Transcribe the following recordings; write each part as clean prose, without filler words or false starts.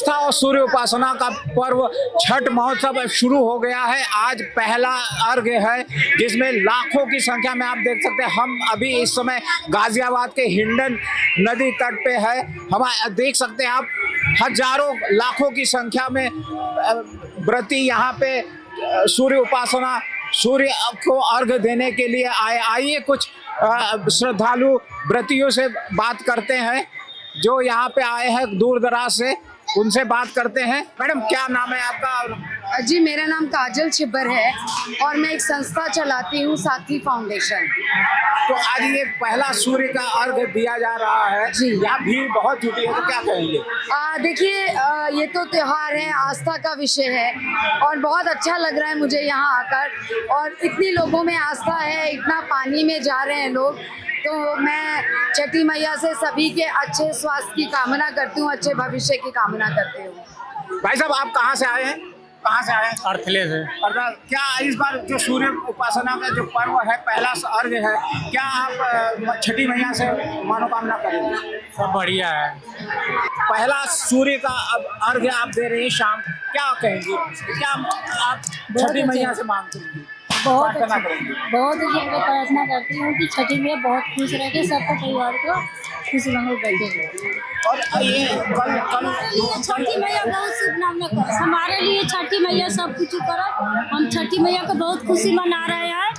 आस्था और सूर्य उपासना का पर्व छठ महोत्सव शुरू हो गया है। आज पहला अर्घ्य है जिसमें लाखों की संख्या में आप देख सकते हैं। हम अभी इस समय गाजियाबाद के हिंडन नदी तट पे है। हम देख सकते हैं आप हजारों लाखों की संख्या में व्रती यहाँ पे सूर्य उपासना सूर्य को अर्घ्य देने के लिए आइए कुछ श्रद्धालु व्रतियों से बात करते हैं जो यहाँ पे आए हैं दूर दराज से, उनसे बात करते हैं। मैडम क्या नाम है आपका? जी मेरा नाम काजल छिब्बर है और मैं एक संस्था चलाती हूँ साथी फाउंडेशन। तो आज ये पहला सूर्य का अर्घ्य दिया जा रहा है जी। यहाँ भीड़ बहुत जुटी है, तो क्या कहेंगे? देखिए ये तो त्योहार है, आस्था का विषय है और बहुत अच्छा लग रहा है मुझे यहाँ आकर। और इतनी लोगों में आस्था है, इतना पानी में जा रहे हैं लोग, तो मैं छठी मैया से सभी के अच्छे स्वास्थ्य की कामना करती हूँ, अच्छे भविष्य की कामना करती हूँ। भाई साहब आप कहाँ से आए हैं? कहाँ से आए हैं? अर्थले से। और क्या इस बार जो सूर्य उपासना का जो पर्व है पहला अर्घ्य है, क्या आप छठी मैया से मनोकामना करेंगे? सब बढ़िया है। पहला सूर्य का अब अर्घ्य आप दे रहे हैं शाम, क्या कहेंगे? क्या आप छठी मैया से मांगते हैं? बहुत प्रार्थना अच्छी करेंगे? बहुत अच्छी मैं प्रार्थना करती हूँ कि छठी मैया बहुत खुश रहे, सबको परिवार को खुश रहो बैठे। और ये छठी मैया बहुत शुभकामना कर, हमारे लिए छठी मैया सब कुछ करो। हम छठी मैया को बहुत खुशी मना रहे हैं,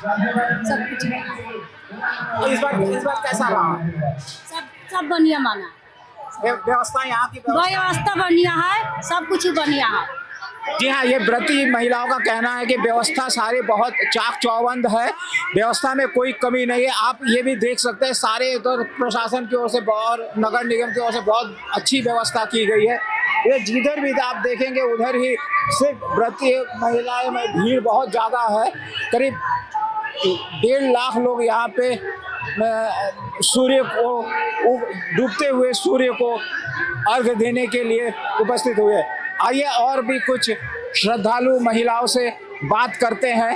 सब कुछ मना। इस बार कैसा रहा? सब बढ़िया माना, व्यवस्था यहाँ की व्यवस्था बढ़िया है, सब कुछ बढ़िया है। जी हाँ, ये व्रती महिलाओं का कहना है कि व्यवस्था सारी बहुत चाक चौबंद है, व्यवस्था में कोई कमी नहीं है। आप ये भी देख सकते हैं सारे इधर प्रशासन की ओर से और नगर निगम की ओर से बहुत अच्छी व्यवस्था की गई है। ये जिधर भी आप देखेंगे उधर ही सिर्फ व्रती महिलाएं में भीड़ बहुत ज़्यादा है। करीब 1.5 लाख लोग यहाँ पे सूर्य को डूबते हुए सूर्य को अर्घ्य देने के लिए उपस्थित हुए। आइए और भी कुछ श्रद्धालु महिलाओं से बात करते हैं।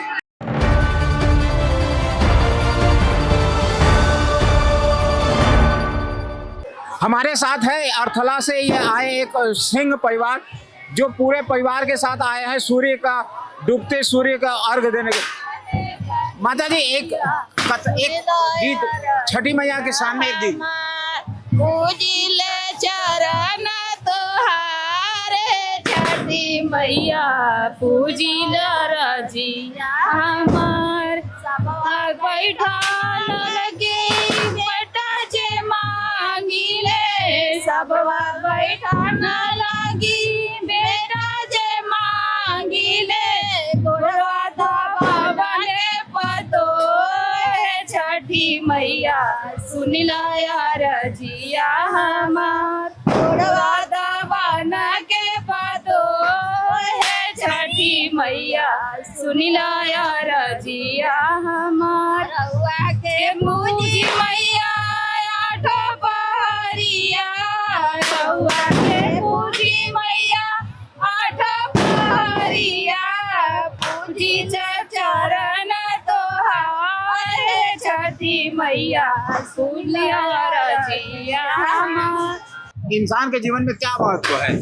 हमारे साथ है अर्थला से ये आए एक सिंह परिवार जो पूरे परिवार के साथ आए हैं सूर्य का डूबते सूर्य का अर्घ्य देने के। माता जी एक गीत छठी मैया के सामने एक गीत। छठी मैया पूजिल रजिया हमार बैठल लगे बेटा जे मांगिले सबवा बैठल लगी बेटा जे मांगिले गोरवा धावा ने पतो छठी मैया सुनिला रजिया हमार गोरवा धावा के पतो छठी मैया सुनिला रजिया हमार के मुझी मैया आठो पहरिया रउआ के मुझी मैया आठो पहरिया पूजी चरण तोहार छठी मैया सुनिला रजिया हमार। इंसान के जीवन में क्या महत्व है?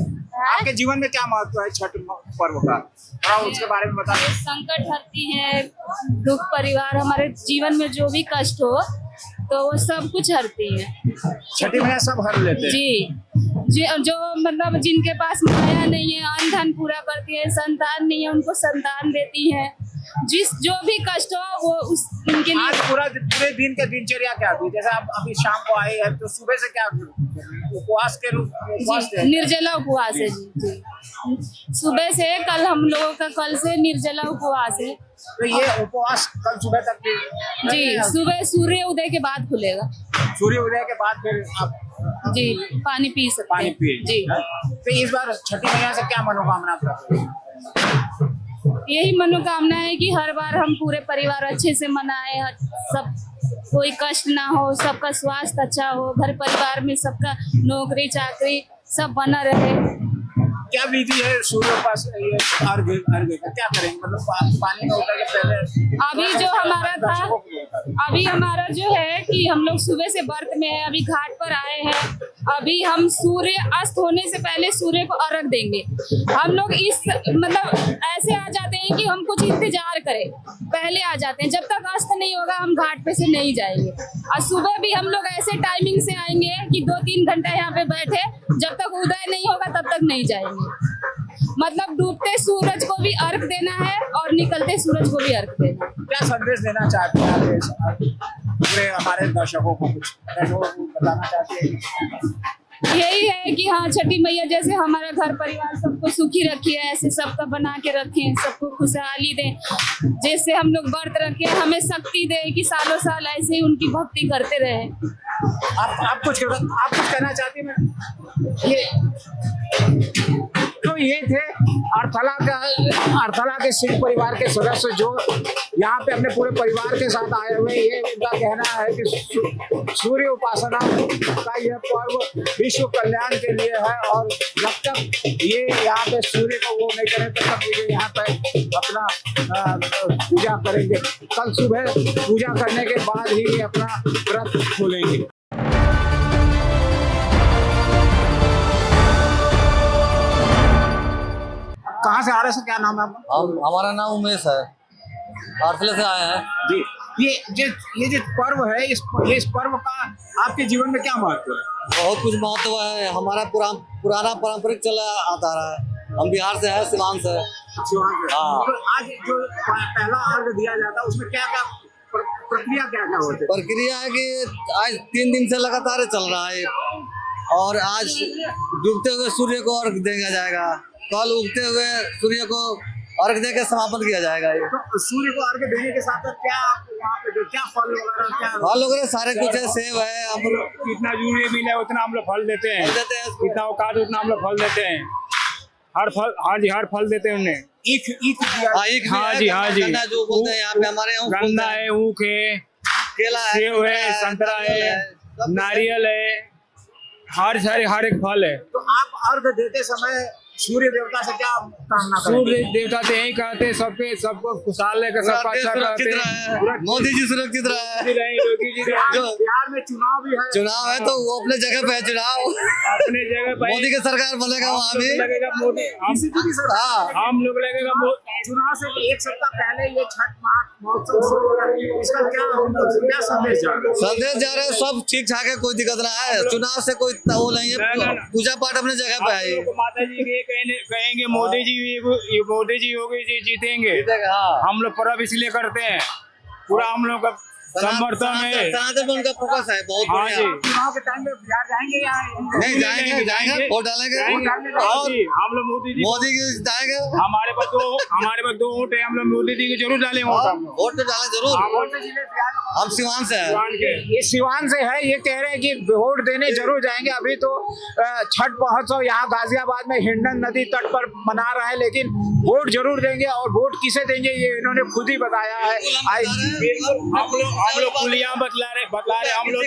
आपके जीवन में क्या महत्व है छठ पर्व का? थोड़ा उसके बारे में बताइए। संकट हरती है, दुख परिवार हमारे जीवन में जो भी कष्ट हो तो वो सब कुछ हरती है। छठी मैया सब हर लेते हैं। जी जो मतलब जिनके पास माया नहीं है अन्न धन पूरा करती है, संतान नहीं है उनको संतान देती है, जो भी कष्ट हो वो उनके लिए। आज पूरे दिन का दिनचर्या क्या थी? जैसे आप अभी शाम को आए हैं तो सुबह से क्या उपवास के रूप निर्जला उपवास है जी। सुबह से कल से निर्जला उपवास है। तो ये उपवास कल सुबह तक जी, सुबह सूर्य उदय के बाद खुलेगा। सूर्य उदय के बाद फिर आप जी पानी पी सकते हैं जी। तो इस बार छठी मैया से क्या मनोकामना करते हैं? यही मनोकामना है कि हर बार हम पूरे परिवार अच्छे से मनाए, सब कोई कष्ट ना हो, सबका स्वास्थ्य अच्छा हो, घर परिवार में सबका नौकरी चाकरी सब बना रहे। क्या विधि है सूर्योपासना अर्घ्य का? क्या करेंगे? मतलब पानी में उतर के पहले अभी जो हमारा था अभी हमारा जो है कि हम लोग सुबह से व्रत में है, अभी घाट पर आए हैं। अभी हम सूर्य अस्त होने से पहले सूर्य को अर्घ देंगे। हम लोग इस मतलब ऐसे आ जाते हैं कि हम कुछ इंतजार करें, पहले आ जाते हैं। जब तक अस्त नहीं होगा हम घाट पे से नहीं जाएंगे। और सुबह भी हम लोग ऐसे टाइमिंग से आएंगे कि 2-3 घंटा यहाँ पे बैठे, जब तक उदय नहीं होगा तब तक नहीं जाएंगे। मतलब डूबते सूरज को भी अर्घ देना है और निकलते सूरज को भी अर्घ देना है। क्या संदेश देना चाहते हैं आप पूरे हमारे दर्शकों को, कुछ बताना चाहते हैं? यही है कि हाँ, छठी मैया जैसे हमारा घर परिवार सबको सुखी रखी है, ऐसे सबका बना के रखें, सबको खुशहाली दें। जैसे हम लोग व्रत रखें, हमें शक्ति दे कि सालों साल ऐसे ही उनकी भक्ति करते रहे। आप कुछ कहना चाहती हैं मैडम? तो ये थे अर्थला के सिंह परिवार के सदस्य जो यहाँ पे अपने पूरे परिवार के साथ आए हुए। ये उनका कहना है कि सूर्य उपासना का यह पर्व विश्व कल्याण के लिए है और जब तक ये यहाँ पे सूर्य को वो नहीं करें तब तक ये यहाँ पे अपना पूजा करेंगे। कल सुबह पूजा करने के बाद ही ये अपना व्रत खोलेंगे। कहाँ से आ रहे हैं? क्या नाम है आपका? हमारा नाम उमेश है, अर्थले से आए हैं जी। ये जो पर्व है, इस पर्व का आपके जीवन में क्या महत्व है? बहुत कुछ महत्व है। हमारा पुराना पारंपरिक चला आता रहा है। हम बिहार से है, सिवान से। हाँ। तो आज जो पहला अर्घ दिया जाता है उसमें क्या क्या प्रक्रिया क्या होती है? प्रक्रिया है कि आज 3 दिन से लगातार चल रहा है और आज डूबते हुए सूर्य को अर्घ दिया जाएगा। कल उगते हुए सूर्य को अर्घ देकर समापन किया जाएगा। तो सूर्य को अर्घ देने के साथ क्या वहाँ पे क्या फल वगैरह सारे कुछ है, सेब है, अमरूद। जितना यूरिया मिला है उतना हम लोग फल देते हैं, जितना औकात उतना हम लोग फल देते हैं। हर फल देते हैं उन्हें। हाँ जी, जो बोलते हैं यहाँ पे हमारे यहाँ गन्ना है, ऊख है, केला है, सेब है, संतरा है, नारियल है, हर एक फल है। तो आप अर्घ देते समय सूर्य देवता से क्या कामना करेंगे? सूर्य देवता से यही कहते हैं सबको खुशहाल लेकर सबका अच्छा करते हैं। मोदी जी सुरक्षित रहे। बिहार में चुनाव भी है। चुनाव है तो वो अपने जगह पे है। चुनाव अपने जगह पर मोदी की सरकार बनेगा वहाँ भी लगेगा। मोदी हम लोग लगेगा। चुनाव से 1 सप्ताह पहले ये छठ महोत्सव शुरू हो रहा है, इसका क्या संदेश जा रहा है? सब ठीक ठाक है, कोई दिक्कत ना है। चुनाव से कोई वो नहीं है, पूजा पाठ अपने जगह पे है। माता जी कहेंगे मोदी जी होगी जी जीतेंगे। हम लोग पर्व इसलिए करते हैं, पूरा हम लोग का समर्थन है। सनातन में उनका फोकस है बहुत। हाँ जी, चुनाव के टाइम में बिहार जाएंगे या नहीं जाएंगे वोट डालेंगे और हम लोग मोदी की जाएंगे। हमारे पास 2 वोट है, हम लोग मोदी जी के जरूर डालेंगे वोट तो डालें जरूर। हम सिवान से हैं। ये सिवान से है। ये कह रहे हैं कि वोट देने जरूर जाएंगे। अभी तो छठ महोत्सव यहाँ गाजियाबाद में हिंडन नदी तट पर मना रहा है, लेकिन वोट जरूर देंगे। और वोट किसे देंगे ये इन्होंने खुद ही बताया है। हम लोग पुलिया बतला रहे हम लोग।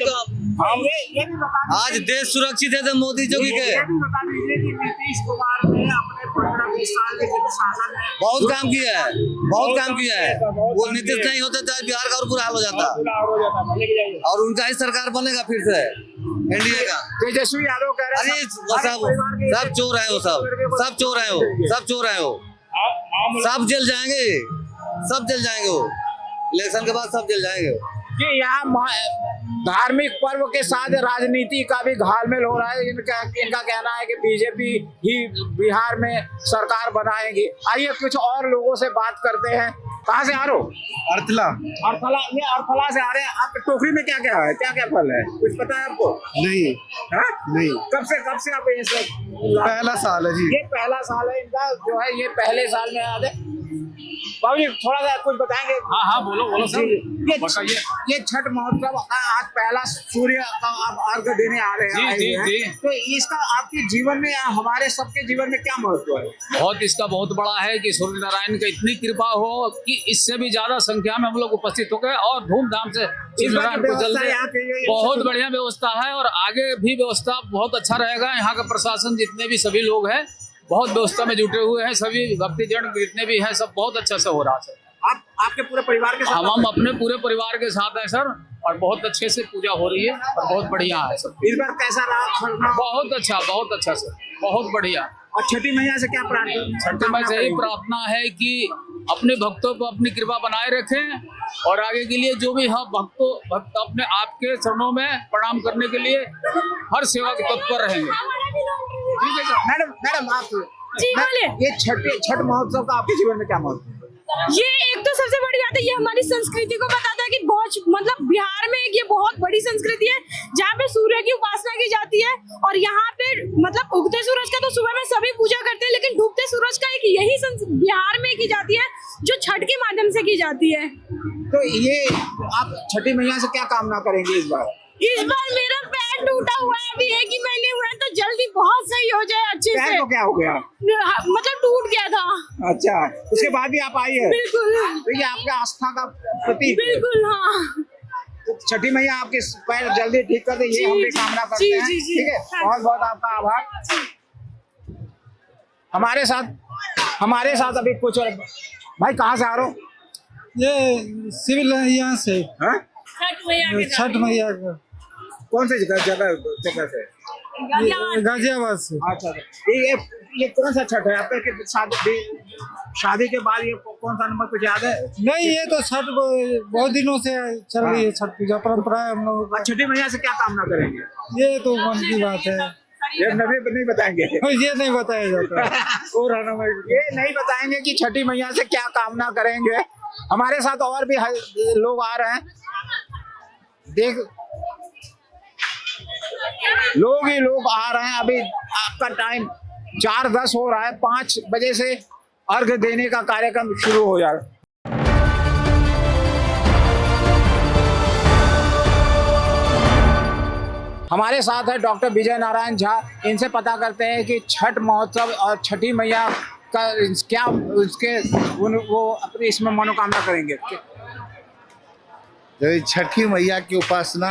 हम ये भी बता आज देश सुरक्षित है तो मोदी जोगी के ये भी बता दीजिए कि नीतीश कुमार ने अपने 15-20 साल के शासन में बहुत काम किया है। वो नीतीश नहीं होते तो बिहार का और बुरा हाल हो जाता। और उनका ही सरकार बनेगा फिर से इंडिया का। तेजस्वी यादव कह रहे हैं सब चोर है वो, सब चोर है वो, सब जेल जाएंगे वो। इलेक्शन के बाद सब जेल जाएंगे कि यहाँ धार्मिक पर्व के साथ राजनीति का भी घालमेल हो रहा है। इनका कहना है कि बीजेपी ही बिहार में सरकार बनाएगी। आइए कुछ और लोगों से बात करते हैं। कहाँ से आ रहे हो? अर्थला अर्थला से आ रहे हैं। आपके टोकरी में क्या क्या है, क्या फल है, कुछ पता है आपको? नहीं। नहीं। कब से आप ये सब? पहला साल है जी। ये पहला साल है इनका जो है। ये पहले साल में आ गए। बाबू जी थोड़ा सा कुछ बताएंगे? हाँ बोलो सर। ये छठ महोत्सव आज पहला सूर्य का आप अर्घ देने आ रहे हैं। जी। तो इसका आपके जीवन में, हमारे सबके जीवन में क्या महत्व है? इसका बहुत बड़ा है कि सूर्य नारायण की इतनी कृपा हो कि इससे भी ज्यादा संख्या में हम लोग उपस्थित हो गए और धूमधाम से सूर्य नारायण को जल्दी। बहुत बढ़िया व्यवस्था है और आगे भी व्यवस्था बहुत अच्छा रहेगा। यहाँ का प्रशासन जितने भी सभी लोग हैं बहुत व्यवस्था में जुटे हुए हैं। सभी भक्तिजन जितने भी हैं सब बहुत अच्छा से हो रहा है। आप आपके पूरे परिवार के साथ? हम अपने पूरे परिवार के साथ हैं सर, और बहुत अच्छे से पूजा हो रही है और बहुत बढ़िया है सब। इस बार कैसा रहा खरना? बहुत अच्छा सर, बहुत बढ़िया। और छठी मैया से क्या प्रार्थना? छठी मैया से यही प्रार्थना है कि अपने भक्तों को अपनी कृपा बनाए रखें और आगे के लिए जो भी हम भक्त अपने आपके चरणों में प्रणाम करने के लिए हर सेवा के तत्पर रहेंगे। ठीक है सर। मैडम आप जी, बोलिए। ये छठ महोत्सव का आपके जीवन में क्या महत्व है? ये एक तो सबसे बड़ी बात है, ये हमारी संस्कृति को बताता है कि बहुत मतलब बिहार में एक ये बहुत बड़ी संस्कृति है जहाँ पे सूर्य की उपासना की जाती है। और यहाँ पे मतलब उगते सूरज का तो सुबह में सभी पूजा करते हैं, लेकिन डूबते सूरज का एक यही बिहार में की जाती है जो छठ के माध्यम से की जाती है। तो ये आप छठी मैया से क्या कामना करेंगे इस बार? इस बार मेरा पैर टूटा हुआ है, अभी 1 ही महीने हुआ है, तो जल्दी बहुत सही हो जाए अच्छे पैर से। को क्या हो गया? मतलब टूट गया था। अच्छा, उसके बाद भी आप आई है? बिल्कुल। तो ये आपके आस्था का प्रतीक है। बिल्कुल हाँ। तो छठी मैया आपके पैर जल्दी ठीक कर दे, ये हम भी कामना करते हैं। ठीक है, बहुत बहुत आपका आभार। हमारे साथ अभी कुछ भाई, कहाँ से आ रहे हो? ये सिविल है यहाँ से। हाँ? छठ मैया का। कौन सी जगह से? गाजियाबाद से। अच्छा, ये कौन सा छठ है आपका? कि शादी के बाद ये कौन सा नंबर कुछ याद है? नहीं, ये तो छठ बहुत दिनों से चल रही है, छठ पूजा परंपरा है हम लोग। छठी मैया से क्या कामना करेंगे? ये तो मन की बात है, ये नहीं बताएंगे। ये नहीं बताया जाता। ये नहीं बताएंगे कि छठी मैया से क्या कामना करेंगे। हमारे साथ और भी लोग आ रहे हैं, देख लोग आ रहे हैं। अभी आपका टाइम 4:10 हो रहा है, 5 बजे से अर्घ देने का कार्यक्रम शुरू हो जाएगा। हमारे साथ है डॉक्टर विजय नारायण झा। इनसे पता करते हैं कि छठ महोत्सव और छठी मैया का क्या वो अपनी इसमें मनोकामना करेंगे। छठी मैया की उपासना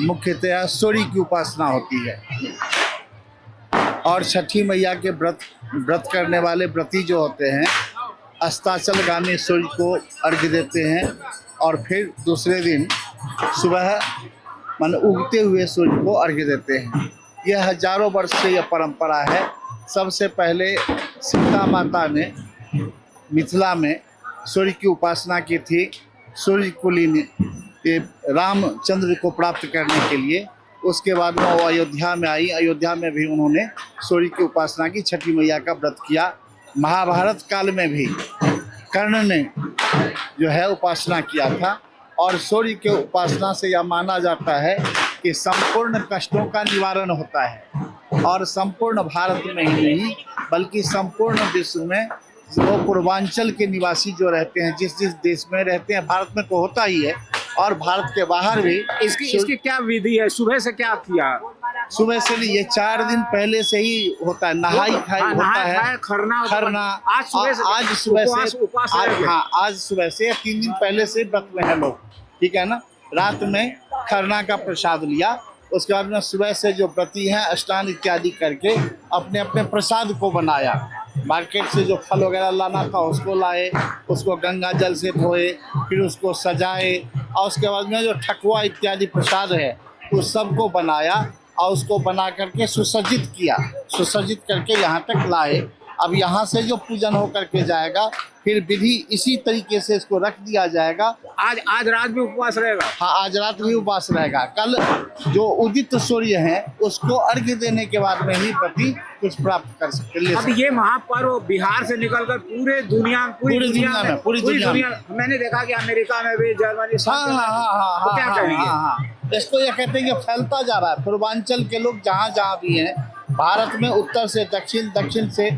मुख्यतः सूर्य की उपासना होती है, और छठी मैया के व्रत करने वाले व्रती जो होते हैं अस्ताचलगामी सूर्य को अर्घ्य देते हैं, और फिर दूसरे दिन सुबह उगते हुए सूर्य को अर्घ्य देते हैं। यह हजारों वर्ष से यह परंपरा है। सबसे पहले सीता माता ने मिथिला में सूर्य की उपासना की थी, सूर्य कुलीन रामचंद्र को प्राप्त करने के लिए। उसके बाद वो अयोध्या में आई, अयोध्या में भी उन्होंने सूर्य की उपासना की, छठी मैया का व्रत किया। महाभारत काल में भी कर्ण ने जो है उपासना किया था, और सूर्य के उपासना से यह माना जाता है कि संपूर्ण कष्टों का निवारण होता है, और संपूर्ण भारत में ही नहीं बल्कि संपूर्ण विश्व में वो पूर्वांचल के निवासी जो रहते हैं, जिस देश में रहते हैं, भारत में तो होता ही है और भारत के बाहर भी। इसकी क्या विधि है? सुबह से क्या किया? सुबह से नहीं, ये 4 दिन पहले से ही होता है। नहाई खाई होता है, खरना। आज सुबह से 3 दिन पहले से व्रत में है लोग, ठीक है ना। रात में खरना का प्रसाद लिया, उसके बाद में सुबह से जो व्रती हैं स्नान इत्यादि करके अपने अपने प्रसाद को बनाया। मार्केट से जो फल वगैरह लाना था उसको लाए, उसको गंगा जल से धोए, फिर उसको सजाए, और उसके बाद में जो ठकुआ इत्यादि प्रसाद है उस सब को बनाया, और उसको बना करके सुसज्जित करके यहाँ तक लाए। अब यहाँ से जो पूजन हो करके जाएगा, फिर विधि इसी तरीके से इसको रख दिया जाएगा। आज रात भी उपवास रहेगा? हाँ, आज रात भी उपवास रहेगा। कल जो उदित सूर्य है उसको अर्घ्य देने के बाद में ही व्रती कुछ प्राप्त कर सकते। अब ये महापर्व बिहार से निकलकर पूरी दुनिया में मैंने देखा कि अमेरिका में भी, जर्मनी। हाँ, क्या कहेंगे? इसको ये कहते हैं कि फैलता जा रहा है। पूर्वांचल के लोग जहाँ भी हैं भारत में, उत्तर से दक्षिण, दक्षिण से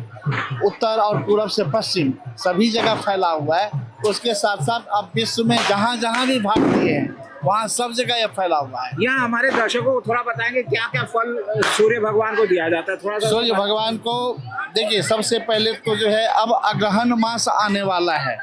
उत्तर और पूर्व से पश्चिम, सभी जगह फैला हुआ है। उसके साथ साथ अब विश्व में जहाँ भी भारतीय हैं वहाँ सब जगह ये फैला हुआ है। यहाँ हमारे दर्शकों को थोड़ा बताएंगे क्या क्या फल सूर्य भगवान को दिया जाता है? थोड़ा सा सूर्य भगवान को देखिए, सबसे पहले तो जो है अब अग्रहण मास आने वाला है।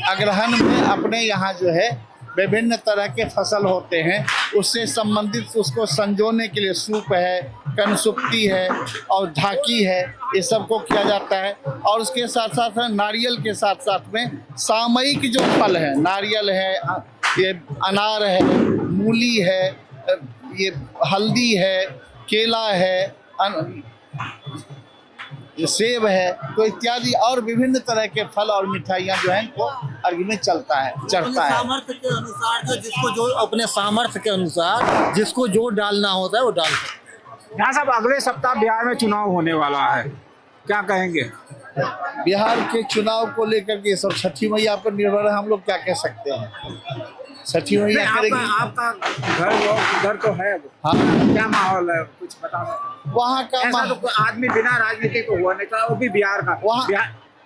अग्रहण में अपने यहाँ जो है विभिन्न तरह के फसल होते हैं, उससे संबंधित उसको संजोने के लिए सूप है, कनसुप्ती है और ढाकी है, ये सबको किया जाता है। और उसके साथ साथ नारियल के साथ साथ में सामयिक जो फल है, नारियल है, ये अनार है, मूली है, ये हल्दी है, केला है, सेब है, तो इत्यादि और विभिन्न तरह के फल और मिठाइयाँ जो हैं वो अर्घ में चढ़ता है। सामर्थ्य के अनुसार जो जिसको जो अपने सामर्थ्य के अनुसार जिसको जो डालना होता है वो डाल सकते हैं। यहाँ साहब अगले सप्ताह बिहार में चुनाव होने वाला है, क्या कहेंगे? बिहार के चुनाव को लेकर के सब छठी मैया पर निर्भर है, हम लोग क्या कह सकते हैं। छठी मैया करेगी। आपका घर तो है, हाँ, क्या माहौल है कुछ बता सकते? वहाँ का ऐसा तो आदमी बिना राजनीति को हुआ नहीं था, वो भी बिहार का।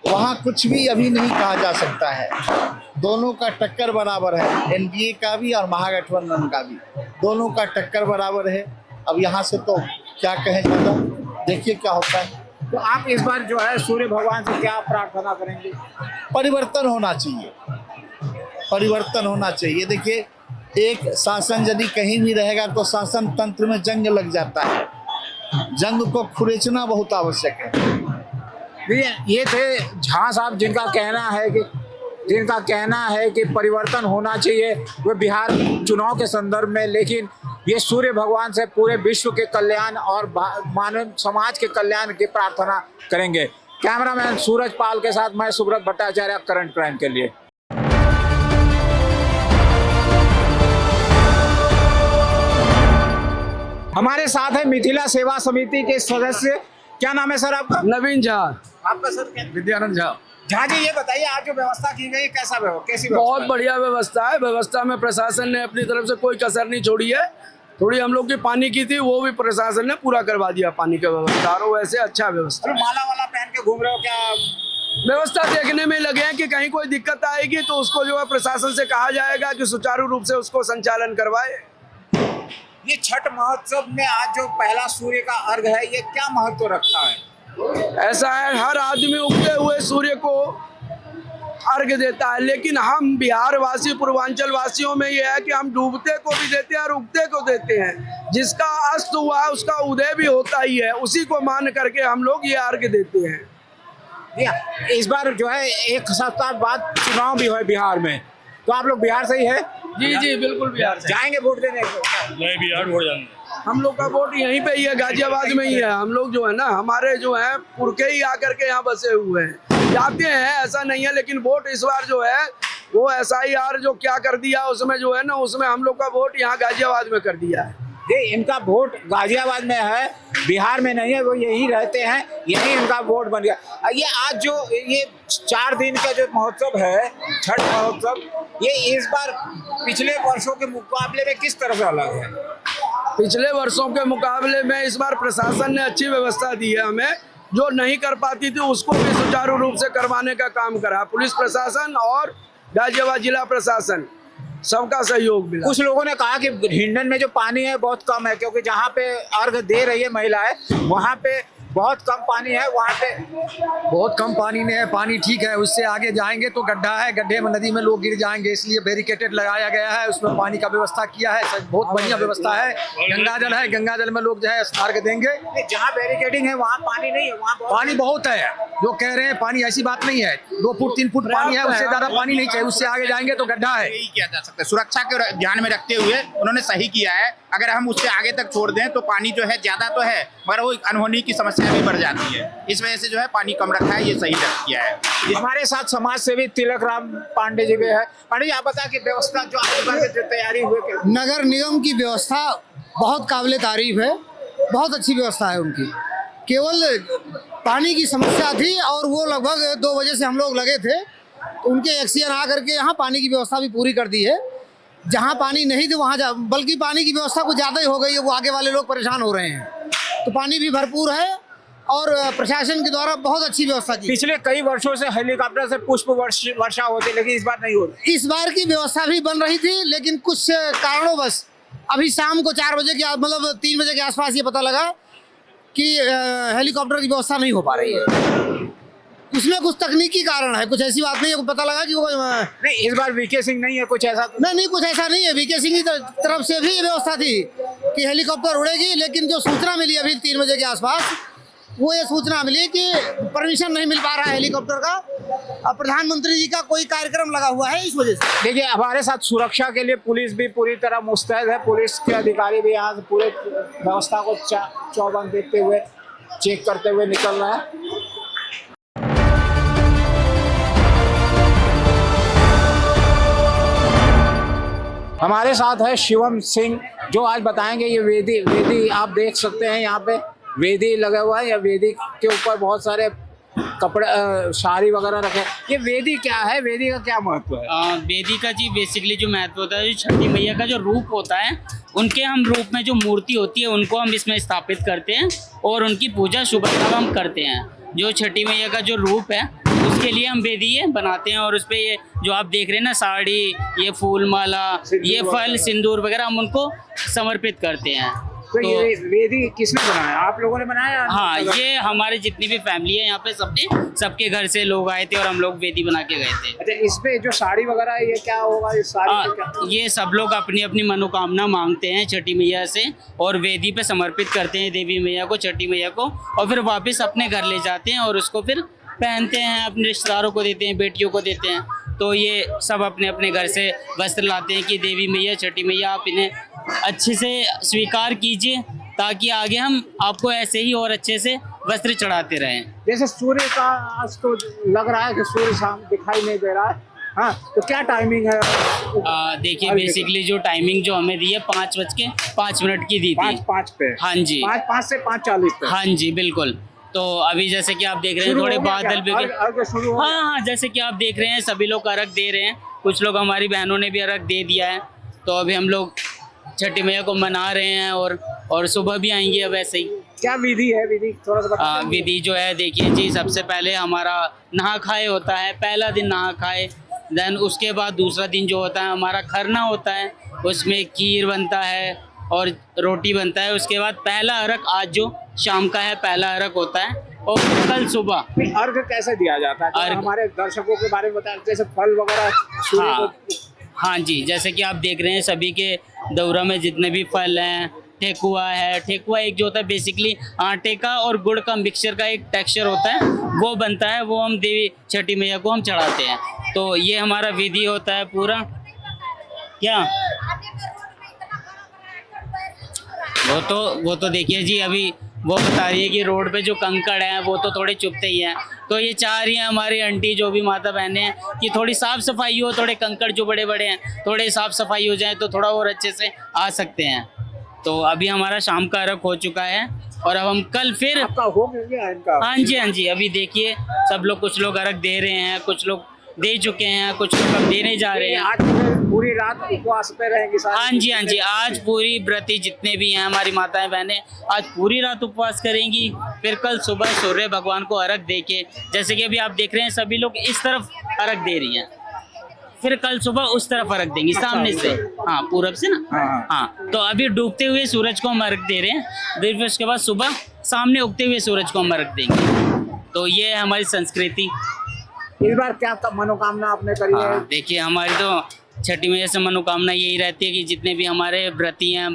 वहाँ कुछ भी अभी नहीं कहा जा सकता है। दोनों का टक्कर बराबर है, एनडीए का भी और महागठबंधन का भी, दोनों का टक्कर बराबर है। अब यहाँ से तो क्या कहें ज़्यादा, देखिए क्या होता है। तो आप इस बार जो है सूर्य भगवान से क्या प्रार्थना करेंगे? परिवर्तन होना चाहिए, परिवर्तन होना चाहिए। देखिए, एक शासन यदि कहीं भी रहेगा तो शासन तंत्र में जंग लग जाता है, जंग को खुरेचना बहुत आवश्यक है। ये थे झा साहब जिनका कहना है कि परिवर्तन होना चाहिए वो बिहार चुनाव के संदर्भ में, लेकिन ये सूर्य भगवान से पूरे विश्व के कल्याण और मानव समाज के कल्याण की प्रार्थना करेंगे। कैमरामैन सूरज पाल के साथ मैं सुब्रत भट्टाचार्य, करंट क्राइम के लिए। हमारे साथ है मिथिला सेवा समिति के सदस्य, क्या नाम है सर आपका? नवीन झा। आपका सर क्या? विद्यानंद झा। झा जी, ये बताइए आज जो व्यवस्था की गई कैसी व्यवस्था? बहुत बढ़िया व्यवस्था है। व्यवस्था में प्रशासन ने अपनी तरफ से कोई कसर नहीं छोड़ी है। थोड़ी हम लोग की पानी की थी, वो भी प्रशासन ने पूरा करवा दिया पानी का व्यवस्था, और वैसे अच्छा व्यवस्था। माला वाला पहन के घूम रहे हो क्या? व्यवस्था देखने में लगे हैं कि कहीं कोई दिक्कत आएगी तो उसको जो है प्रशासन से कहा जाएगा कि सुचारू रूप से उसको संचालन करवाए। ये छठ महोत्सव में आज जो पहला सूर्य का अर्घ है, ये क्या महत्व रखता है? ऐसा है, हर आदमी उगते हुए सूर्य को अर्घ देता है, लेकिन हम बिहार वासी, पूर्वांचल वासियों में ये है कि हम डूबते को भी देते हैं और उगते को देते हैं। जिसका अस्त हुआ है उसका उदय भी होता ही है, उसी को मान करके हम लोग ये अर्घ देते हैं। इस बार जो है एक सप्ताह बाद चुनाव भी है बिहार में, तो आप लोग बिहार से ही है? जी जी, बिल्कुल बिहार से। जाएंगे वोट देने को? नहीं, बिहार वोट जाएंगे। हम लोग का वोट यहीं पे ही है, गाजियाबाद में ही है। हम लोग जो है ना, हमारे जो है पुरखे ही आकर के यहाँ बसे हुए हैं, जाते हैं, ऐसा नहीं है। लेकिन वोट इस बार जो है वो SIR जो क्या कर दिया उसमें जो है ना, उसमें हम लोग का वोट यहाँ गाजियाबाद में कर दिया है। ये इनका वोट गाजियाबाद में है, बिहार में नहीं है, वो यही रहते हैं, यही इनका वोट बन गया। ये आज जो ये 4 दिन का जो महोत्सव है, छठ महोत्सव, ये इस बार पिछले वर्षों के मुकाबले में किस तरह से अलग है? पिछले वर्षों के मुकाबले में इस बार प्रशासन ने अच्छी व्यवस्था दी है हमें, जो नहीं कर पाती थी उसको भी सुचारू रूप से करवाने का काम करा। पुलिस प्रशासन और गाजियाबाद जिला प्रशासन सबका सहयोग मिला। कुछ लोगों ने कहा कि हिंडन में जो पानी है बहुत कम है, क्योंकि जहाँ पे अर्घ दे रही है महिलाएं वहाँ पे बहुत कम पानी है, वहाँ पे बहुत कम पानी में है। पानी ठीक है, उससे आगे जाएंगे तो गड्ढा है, गड्ढे में नदी में लोग गिर जाएंगे, इसलिए बैरिकेटेड लगाया गया है, उसमें पानी का व्यवस्था किया है। बहुत बढ़िया व्यवस्था है। गंगा जल है, गंगा जल में लोग जो है अर्घ देंगे। जहाँ बैरिकेडिंग है वहाँ पानी नहीं है, वहाँ पानी बहुत है। जो कह रहे हैं पानी, ऐसी बात नहीं है। 2 फुट 3 फुट पानी है, उससे ज्यादा पानी नहीं चाहिए। उससे आगे जाएंगे तो गड्ढा है। यही किया जा सकता है, सुरक्षा के ध्यान में रखते हुए उन्होंने सही किया है। अगर हम उससे आगे तक छोड़ दें तो पानी जो है ज्यादा तो है, मगर वो अनहोनी की समस्या भी बढ़ जाती है। इस वजह से जो है पानी कम रखा है, ये सही किया है। हमारे साथ समाज सेवी तिलक राम पांडे जी भी है। पांडे जी, आप बता कि व्यवस्था जो आज की तैयारी हुई, नगर निगम की व्यवस्था बहुत काबिले तारीफ है, बहुत अच्छी व्यवस्था है उनकी। केवल पानी की समस्या थी और वो लगभग 2 बजे से हम लोग लगे थे, तो उनके एक्सीएन आकर के यहाँ पानी की व्यवस्था भी पूरी कर दी है। जहाँ पानी नहीं थी वहाँ बल्कि पानी की व्यवस्था कुछ ज़्यादा ही हो गई है, वो आगे वाले लोग परेशान हो रहे हैं। तो पानी भी भरपूर है और प्रशासन के द्वारा बहुत अच्छी व्यवस्था की। पिछले कई वर्षों से हेलीकॉप्टर से पुष्प वर्षा होती, लेकिन इस बार नहीं होती। इस बार की व्यवस्था भी बन रही थी, लेकिन कुछ कारणोंवश अभी शाम को 4 बजे के मतलब 3 बजे के आसपास ये पता लगा कि हेलीकॉप्टर की व्यवस्था नहीं हो पा रही है। उसमें कुछ तकनीकी कारण है, कुछ ऐसी बात नहीं है। पता लगा कि वो नहीं, इस बार वीके सिंह नहीं है, कुछ ऐसा नहीं, कुछ ऐसा नहीं है। वीके सिंह की तरफ से भी व्यवस्था थी कि हेलीकॉप्टर उड़ेगी, लेकिन जो सूचना मिली अभी 3 बजे के आसपास, वो ये सूचना मिली कि परमिशन नहीं मिल पा रहा है हेलीकॉप्टर का। अब प्रधानमंत्री जी का कोई कार्यक्रम लगा हुआ है, इस वजह से। देखिए, हमारे साथ सुरक्षा के लिए पुलिस भी पूरी तरह मुस्तैद है। पुलिस के अधिकारी भी यहाँ से पूरे व्यवस्था को चौबंद देखते हुए, चेक करते हुए निकल रहे हैं। हमारे साथ है शिवम सिंह, जो आज बताएंगे ये वेदी आप देख सकते हैं, यहाँ पे वेदी लगा हुआ है। या वेदी के ऊपर बहुत सारे कपड़े, साड़ी वगैरह रखे। ये वेदी क्या है, वेदी का क्या महत्व है? वेदी का जी बेसिकली जो महत्व होता है, जो छठी मैया का जो रूप होता है, उनके हम रूप में जो मूर्ति होती है उनको हम इसमें स्थापित करते हैं और उनकी पूजा सुबह हम करते हैं। जो छठी मैया का जो रूप है उसके लिए हम वेदी ये बनाते हैं, और उस पर ये जो आप देख रहे हैं ना, साड़ी, ये फूल माला, ये फल, सिंदूर वगैरह हम उनको समर्पित करते हैं। तो ये वेदी किसने बनाया, आप लोगों ने बनाया? हाँ, ये हमारे जितनी भी फैमिली है यहाँ पे सबके घर से लोग आए थे और हम लोग वेदी बना के गए थे। अच्छा, इस पे जो साड़ी वगैरह है, ये क्या होगा? ये साड़ी ये सब लोग अपनी अपनी मनोकामना मांगते हैं छठी मैया से और वेदी पे समर्पित करते हैं देवी मैया को, छठी मैया को, और फिर वापस अपने घर ले जाते हैं और उसको फिर पहनते हैं, अपने रिश्तेदारों को देते हैं, बेटियों को देते हैं। तो ये सब अपने अपने घर से वस्त्र लाते हैं कि देवी मैया, छठी मैया, आप इन्हें अच्छे से स्वीकार कीजिए ताकि आगे हम आपको ऐसे ही और अच्छे से वस्त्र चढ़ाते रहें। जैसे सूर्य का आज तो लग रहा है कि सूर्य शाम दिखाई नहीं दे रहा है, हाँ, तो क्या टाइमिंग है? देखिए, बेसिकली जो टाइमिंग जो हमें दी है 5:05 की दी थी। 5 पे? हाँ जी, 5 से 5:40 पे। हाँ जी, बिल्कुल। तो अभी जैसे कि आप देख रहे हैं थोड़े बादल भी, हाँ, जैसे कि आप देख रहे हैं सभी लोग अर्घ दे रहे हैं। कुछ लोग, हमारी बहनों ने भी अर्घ दे दिया है। तो अभी हम लोग छठी मैया को मना रहे हैं और सुबह भी आएंगे। अब ऐसे ही क्या विधि है? विधि थोड़ा सा बता। विधि जो है, देखिए जी, सबसे पहले हमारा नहा खाए होता है। पहला दिन नहा खाए, देन उसके बाद दूसरा दिन जो होता है हमारा खरना होता है, उसमें खीर बनता है और रोटी बनता है। उसके बाद पहला अर्घ आज जो शाम का है, पहला अर्घ होता है। और कल सुबह अर्घ कैसे दिया जाता है? हमारे दर्शकों के बारे में बताएं, जैसे फल वगैरह। हाँ जी, जैसे कि आप देख रहे हैं सभी के दौरा में जितने भी फल हैं, ठेकुआ है। ठेकुआ एक जो होता है बेसिकली आटे का और गुड़ का मिक्सचर का एक टेक्सचर होता है, वो बनता है, वो हम देवी छठी मैया को हम चढ़ाते हैं। तो ये हमारा विधि होता है पूरा। क्या वो तो देखिए जी, अभी वो बता रही है कि रोड पे जो कंकड़ हैं वो तो थोड़े चुभते ही हैं। तो ये चाह रही हैं हमारी आंटी, जो भी माता बहनें हैं, कि थोड़ी साफ़ सफाई हो, थोड़े कंकड़ जो बड़े बड़े हैं थोड़े साफ़ सफाई हो जाए तो थोड़ा और अच्छे से आ सकते हैं। तो अभी हमारा शाम का अर्घ हो चुका है और अब हम कल फिर हो गया इनका। हाँ जी, हाँ जी, अभी देखिए सब लोग, कुछ लोग अर्घ दे रहे हैं, कुछ लोग दे चुके हैं, कुछ लोग अब देने जा रहे हैं। आज पूरी रात उपवास पे रहेंगे? हाँ जी, हाँ जी, आज पूरी व्रती जितने भी हैं हमारी माताएं बहनें आज पूरी रात उपवास करेंगी। फिर कल सुबह सूर्य भगवान को अर्घ दे के, जैसे कि अभी आप देख रहे हैं सभी लोग इस तरफ अर्घ दे रही हैं, फिर कल सुबह उस तरफ अर्घ देंगी सामने से, हाँ, पूरब से ना। हाँ, तो अभी डूबते हुए सूरज को हम अर्घ दे रहे हैं, फिर उसके बाद सुबह सामने उगते हुए सूरज को हम अर्घ देंगे। तो ये है हमारी संस्कृति। इस बार क्या मनोकामना आपने करी है? देखिए, हमारी तो छठी मैया से मनोकामना यही रहती है कि जितने भी हमारे व्रती हैं,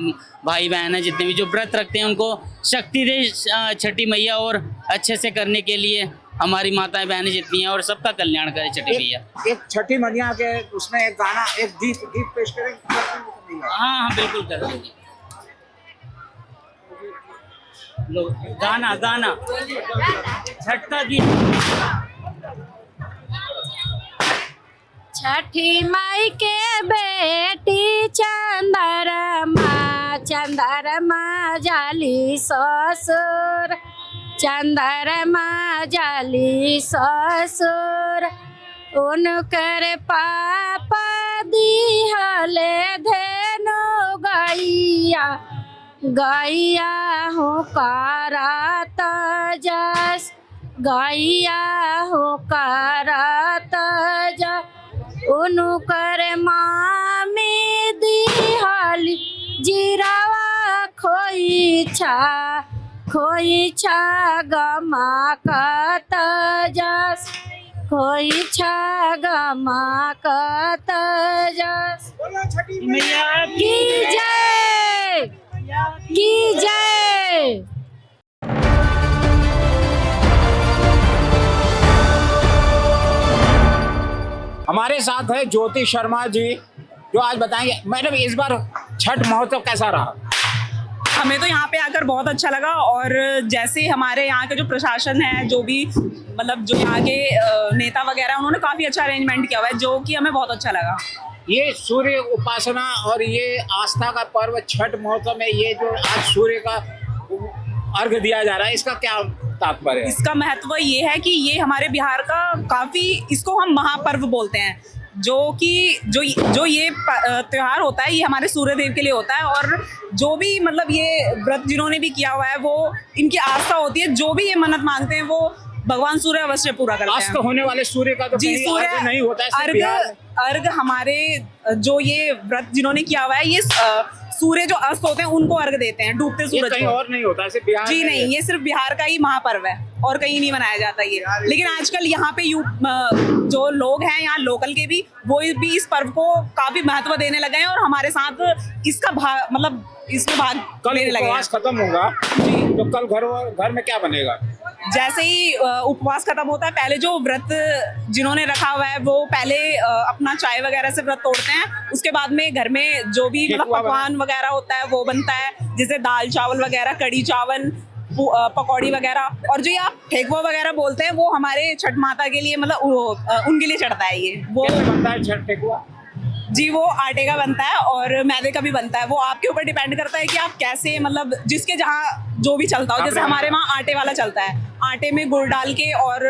भाई बहन हैं, जितने भी जो व्रत रखते हैं, उनको शक्ति दे छठी मैया और अच्छे से करने के लिए हमारी माताएं बहनें जितनी हैं, और सबका कल्याण करे छठी मैया। एक छठी मैया के उसमें एक गाना, एक गीत पेश करें? हाँ, बिल्कुल कर देंगे। गाना छठ का गीत। छठी माई के बेटी चंदरमा जाली ससुर, चंदरमा जाली ससुर, उनकर पापा दिहले धेनु गैया हो करात जस, गैया हो करात जस, उनकर मामी दिहली जीरावा खोई छा, खोई छागमा कत जस खोई छागमा कत जस मैया की जय की जय। हमारे साथ है ज्योति शर्मा जी जो आज बताएंगे। मैडम, इस बार छठ महोत्सव कैसा रहा? हमें तो यहाँ पे आकर बहुत अच्छा लगा, और जैसे हमारे यहाँ के जो प्रशासन है, जो भी मतलब जो यहाँ के नेता वगैरह, उन्होंने काफ़ी अच्छा अरेंजमेंट किया हुआ है, जो कि हमें बहुत अच्छा लगा। ये सूर्य उपासना और ये आस्था का पर्व छठ महोत्सव में ये जो आज सूर्य का अर्घ दिया जा रहा है, इसका क्या तात्पर्य है? इसका महत्व ये है कि ये हमारे बिहार का काफ़ी, इसको हम महापर्व बोलते हैं, जो कि जो ये त्योहार होता है, ये हमारे सूर्य देव के लिए होता है। और जो भी मतलब ये व्रत जिन्होंने भी किया हुआ है, वो इनकी आस्था होती है, जो भी ये मन्नत मांगते हैं वो भगवान सूर्य अवश्य पूरा करते हैं। आस्था होने वाले सूर्य का तो जी, सूर्य नहीं होता है। अर्घ हमारे जो ये व्रत जिन्होंने किया हुआ है, ये सूर्य जो अस्त होते हैं उनको अर्घ देते हैं, डूबते सूरज कहीं को। और नहीं होता, सिर्फ बिहार जी नहीं, ये सिर्फ बिहार का ही महापर्व है और कहीं नहीं मनाया जाता ये। लेकिन आजकल यहाँ पे जो लोग हैं यहाँ लोकल के भी, वो भी इस पर्व को काफी महत्व देने लगे हैं और हमारे साथ इसका मतलब इसमें भाग लेने लगे हैं। खत्म होगा तो कल घर में क्या बनेगा? जैसे ही उपवास खत्म होता है, पहले जो व्रत जिन्होंने रखा हुआ है वो पहले अपना चाय वगैरह से व्रत तोड़ते हैं। उसके बाद में घर में जो भी मतलब पकवान वगैरह होता है वो बनता है, जैसे दाल चावल वगैरह, कड़ी चावल, पकौड़ी वगैरह। और जो ये आप ठेकुआ वगैरह बोलते हैं, वो हमारे छठ माता के लिए मतलब उनके लिए चढ़ता है। ये वो बनता है छठ ठेकुआ जी, वो आटे का बनता है और मैदे का भी बनता है। वो आपके ऊपर डिपेंड करता है कि आप कैसे, मतलब जिसके जहाँ जो भी चलता हो। जैसे हमारे वहाँ आटे वाला चलता है, आटे में गुड़ डाल के और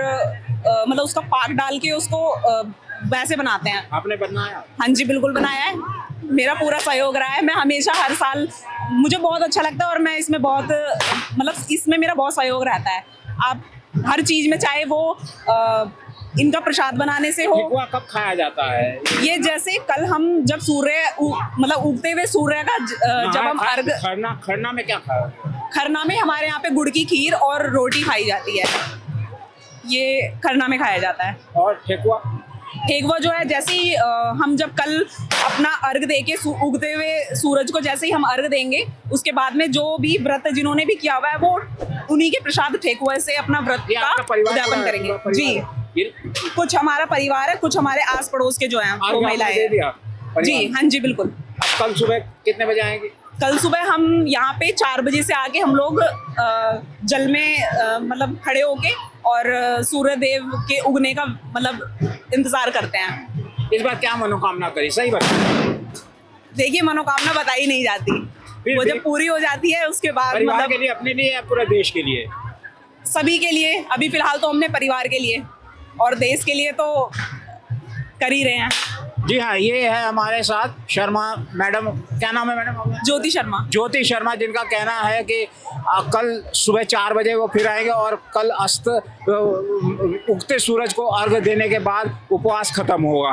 मतलब उसका पाक डाल के उसको वैसे बनाते हैं। आपने बनाया? हाँ जी, बिल्कुल बनाया है। मेरा पूरा सहयोग रहा है। मैं हमेशा हर साल, मुझे बहुत अच्छा लगता है और मैं इसमें बहुत मतलब इसमें मेरा बहुत सहयोग रहता है। आप हर चीज़ में, चाहे वो इनका प्रसाद बनाने से हो। ठेकुआ कब खाया जाता है? ये जैसे कल हम जब सूर्य मतलब उगते हुए सूर्य का जब हम अर्घ, खरना में क्या खाया? खरना में हमारे यहाँ पे गुड़ की खीर और रोटी खाई जाती है, ये खरना में खाया जाता है। और ठेकुआ? ठेकुआ जो है, जैसे ही हम जब कल अपना अर्घ देके उगते हुए सूरज को जैसे ही हम अर्घ देंगे, उसके बाद में जो भी व्रत जिन्होंने भी किया हुआ है वो उन्हीं के प्रसाद ठेकुए से अपना व्रत का उद्यापन करेंगे। जी, कुछ हमारा परिवार है, कुछ हमारे आस पड़ोस के जो हैं वो महिलाएं हैं। जी हाँ जी, बिल्कुल। कल सुबह कितने बजे आएंगे? कल सुबह हम यहाँ पे 4 बजे से आके हम लोग जल में मतलब खड़े होके और सूर्य देव के उगने का मतलब इंतजार करते हैं। इस बार क्या मनोकामना करी? सही बात। देखिए, मनोकामना बताई नहीं जाती, वो जब पूरी हो जाती है उसके बाद मतलब के लिए, अपने लिए या पूरे देश के लिए? सभी के लिए। अभी फिलहाल तो हमने परिवार के लिए, और देश के लिए तो कर ही रहे हैं। जी हाँ, ये है हमारे साथ शर्मा मैडम। क्या नाम है मैडम? ज्योति शर्मा। ज्योति शर्मा, जिनका कहना है कि कल सुबह 4 बजे वो फिर आएंगे और कल उगते सूरज को अर्घ देने के बाद उपवास खत्म होगा।